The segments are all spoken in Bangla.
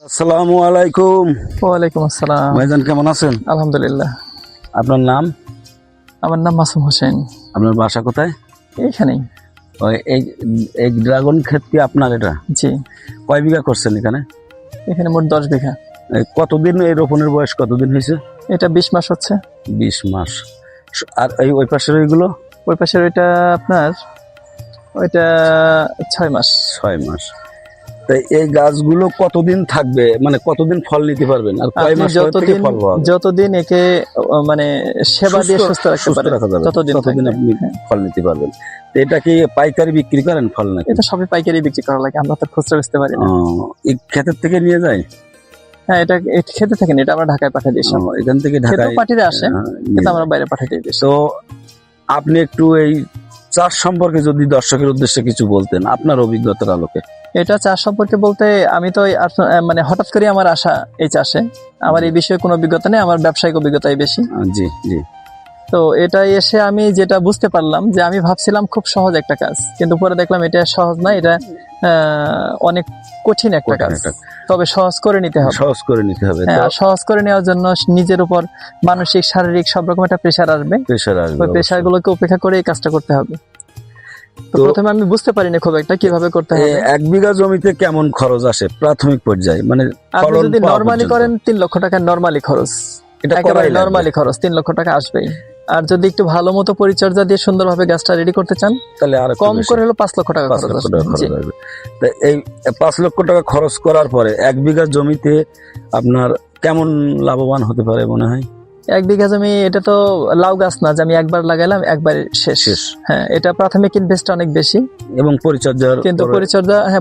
আসসালামু আলাইকুম। ওয়ালাইকুম আসসালাম। ভাইজান কেমন আছেন? আলহামদুলিল্লাহ। আপনার নাম? আমার নাম মাসুম হোসেন। আপনার বাসা কোথায়? এইখানেই। ওই এই ড্রাগন ক্ষেত কি আপনার? এটা জি, কয় বিঘা করছেন এখানে? এখানে মোট 10 বিঘা। কতদিন এই রোপণের বয়স কতদিন হয়েছে? এটা 20 মাস হচ্ছে। 20 মাস। আর ওই পাশের ওইগুলো? ওই পাশের ওইটা আপনার ওইটা 6 মাস। 6 মাস। তাই এই গাছগুলো কতদিন থাকবে, মানে কতদিন ফল নিতে পারবেন, আর কয় মাস পর থেকে ফল পাওয়া যাবে? যতদিন একে মানে সেবা দিয়ে সুস্থ রাখা যাবে ততদিন আপনি ফল নিতে পারবেন। তো এটা কি পাইকারি বিক্রি করেন ফল নাকি? এটা সবই পাইকারি বিক্রি করা লাগে, আমরা তো খুচরা বেচতে পারি না। এই ক্ষেতের থেকে নিয়ে যায়? হ্যাঁ, এটা খেতে থাকেন, এটা আমরা ঢাকায় পাঠিয়ে দিই। এখান থেকে ঢাকায় পাঠিয়ে আসে, কিন্তু আমরা বাইরে পাঠিয়ে দিই। তো আপনি একটু এই চাষ সম্পর্কে যদি দর্শকের উদ্দেশ্যে কিছু বলতেন আপনার অভিজ্ঞতার আলোকে। এটা চাষ সম্পর্কে বলতে, আমি তো মানে হঠাৎ করে আমার আশা এই চাষে, আমার এই বিষয়ে কোনো অভিজ্ঞতা নেই, আমার ব্যবসায়িক অভিজ্ঞতাই বেশি। জি জি। তো এটা এসে আমি যেটা বুঝতে পারলাম, যে আমি ভাবছিলাম খুব সহজ একটা কাজ, কিন্তু পরে দেখলাম এটা সহজ না, এটা অনেক কঠিন একটা কাজ। তবে সহজ করে নিতে হবে। সহজ করে নিতে হবে। হ্যাঁ, সহজ করে নেওয়ার জন্য নিজের উপর মানসিক, শারীরিক সব রকম একটা প্রেশার আসবে। ওই প্রেশার গুলোকে উপেক্ষা করে এই কাজটা করতে হবে। তো প্রথমে আমি বুঝতে পারিনি খুব একটা কিভাবে করতে হবে। 1 বিঘা জমিতে কেমন খরচ আসে প্রাথমিক পর্যায়ে? মানে আপনি যদি নরমালি করেন 3 লক্ষ টাকা নরমালি খরচ, এটা একেবারে নরমালি খরচ 3 লক্ষ টাকা আসবেই। আর যদি একটু ভালো মতো পরিচর্যা দিয়ে সুন্দরভাবে গাছটা রেডি করতে চান, তাহলে আর কম করে হলো 5 লক্ষ টাকা খরচ আসবে। এই 5 লক্ষ টাকা খরচ করার পরে 1 বিঘা জমিতে আপনার কেমন লাভবান হতে পারে মনে হয়? 1 বিঘা জমি, এটা তো লাউ গাছ না যে আমি একবার লাগাইলাম একবার শেষ। হ্যাঁ, এটা প্রাথমিক ইনভেস্ট অনেক বেশি এবং পরিচর্যার, কিন্তু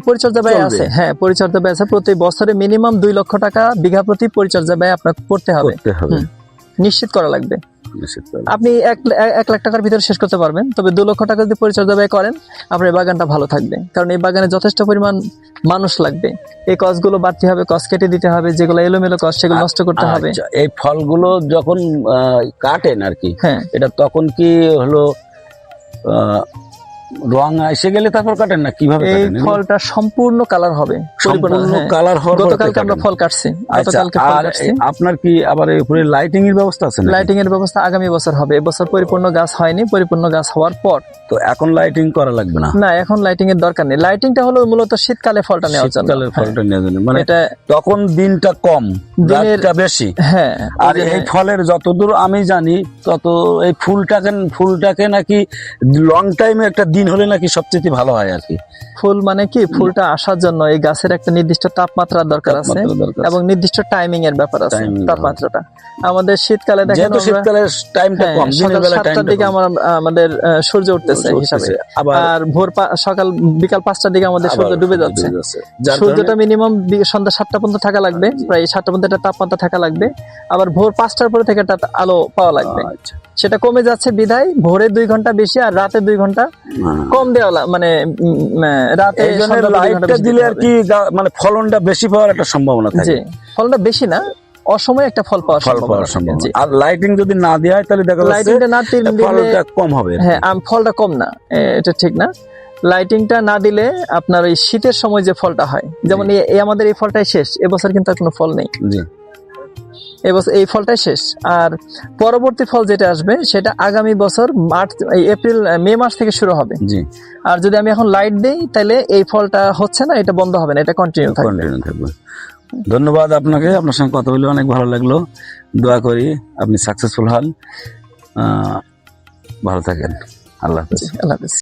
পরিচর্যা ব্যয় আছে। হ্যাঁ, পরিচর্যা ব্যয় আছে। প্রতি বছরে মিনিমাম 2 লক্ষ টাকা বিঘা প্রতি পরিচর্যা ব্যয় আপনাকে করতে হবে। নিশ্চিত করা লাগবে। আপনি 1 লাখ টাকার ভিতরে শেষ করতে পারবেন, তবে 2 লক্ষ টাকা যদি পরিচর্যা ব্যয় করেন, আপনার বাগানটা ভালো থাকবে। কারণ এই বাগানে যথেষ্ট পরিমাণ মানুষ লাগবে। এই কসগুলো বাড়তে হবে, কস কেটে দিতে হবে, যেগুলো এলোমেলো কস সেগুলো নষ্ট করতে হবে। এই ফলগুলো যখন কাটেন আর কি, হ্যাঁ, এটা তখন কি হলো রং এসে গেলে তারপর কাটেন না কিভাবে? এই ফলটা সম্পূর্ণ কালার হবে, সম্পূর্ণ কালার হওয়ার পর গতকালকে আমরা ফল কাটছি। আপনার কি আবার এই উপরে লাইটিং এর ব্যবস্থা আছে? লাইটিং এর ব্যবস্থা আগামী বছর হবে। এবছর পরিপূর্ণ গাছ হয়নি, পরিপূর্ণ গাছ হওয়ার পর। তো এখন লাইটিং করা লাগবে না? না, এখন লাইটিং এর দরকার নেই। লাইটিংটা হলো মূলত শীতকালে ফলটা নেওয়ার জন্য। শীতকালে ফলটা নেওয়ার জন্য, মানে এটা তখন দিনটা কম, রাতটা বেশি। হ্যাঁ, আর এই ফলের যতদূর আমি জানি তত এই ফুলটাকে নাকি লং টাইমে একটা দিন হলে নাকি সবচেয়ে ভালো হয় আর কি। ফুল মানে কি, ফুলটা আসার জন্য এই গাছের একটা নির্দিষ্ট তাপমাত্রার দরকার আছে এবং নির্দিষ্ট টাইমিং এর ব্যাপার আছে। তাপমাত্রাটা আমাদের শীতকালে দেখেন, শীতকালে টাইমটা কম, সকাল 7টার দিকে আমাদের সূর্য উঠতেছে হিসাবে, আর সকাল বিকাল 5টার দিকে আমাদের সূর্য ডুবে যাচ্ছে। সূর্যটা মিনিমাম সন্ধ্যা 7টা পর্যন্ত থাকা লাগবে, প্রায় 7টা পর্যন্ত একটা তাপমাত্রা থাকা লাগবে। আবার ভোর 5টার পরে থেকে একটা আলো পাওয়া লাগবে। সেটা কমে যাচ্ছে বিধায় ভোরে 2 ঘন্টা বেশি আর রাতে 2 ঘন্টা কম দেওয়া, মানে রাতে লাইটটা দিলে আর কি মানে ফলনটা বেশি পাওয়ার একটা সম্ভাবনা থাকে। ফলনটা বেশি না, অসময়ে একটা ফল পাওয়ার সম্ভাবনা। আর লাইটিং যদি না দেওয়া হয় তাহলে দেখা যাচ্ছে লাইটিংটা না দিলে ফলটা কম হবে। হ্যাঁ, ফলটা কম না, এটা ঠিক না। লাইটিংটা না দিলে আপনার ওই শীতের সময় যে ফলটা হয়, যেমন আমাদের এই ফলটাই শেষ, এবছর কিন্তু আর কোনো ফল নেই। এবছর এই ফলটাই শেষ, আর পরবর্তী ফল যেটা আসবে সেটা আগামী বছর মে মাস থেকে শুরু হবে। আর যদি আমি এখন লাইট দেই তাহলে এই ফলটা হচ্ছে না, এটা বন্ধ হবে না, এটা কন্টিনিউ থাকবে। ধন্যবাদ আপনাকে, আপনার সঙ্গে কথা বলে অনেক ভালো লাগলো। দোয়া করি আপনি সাকসেসফুল হন। ভালো থাকেন। আল্লাহ হাফেজ। আল্লাহ হাফেজ।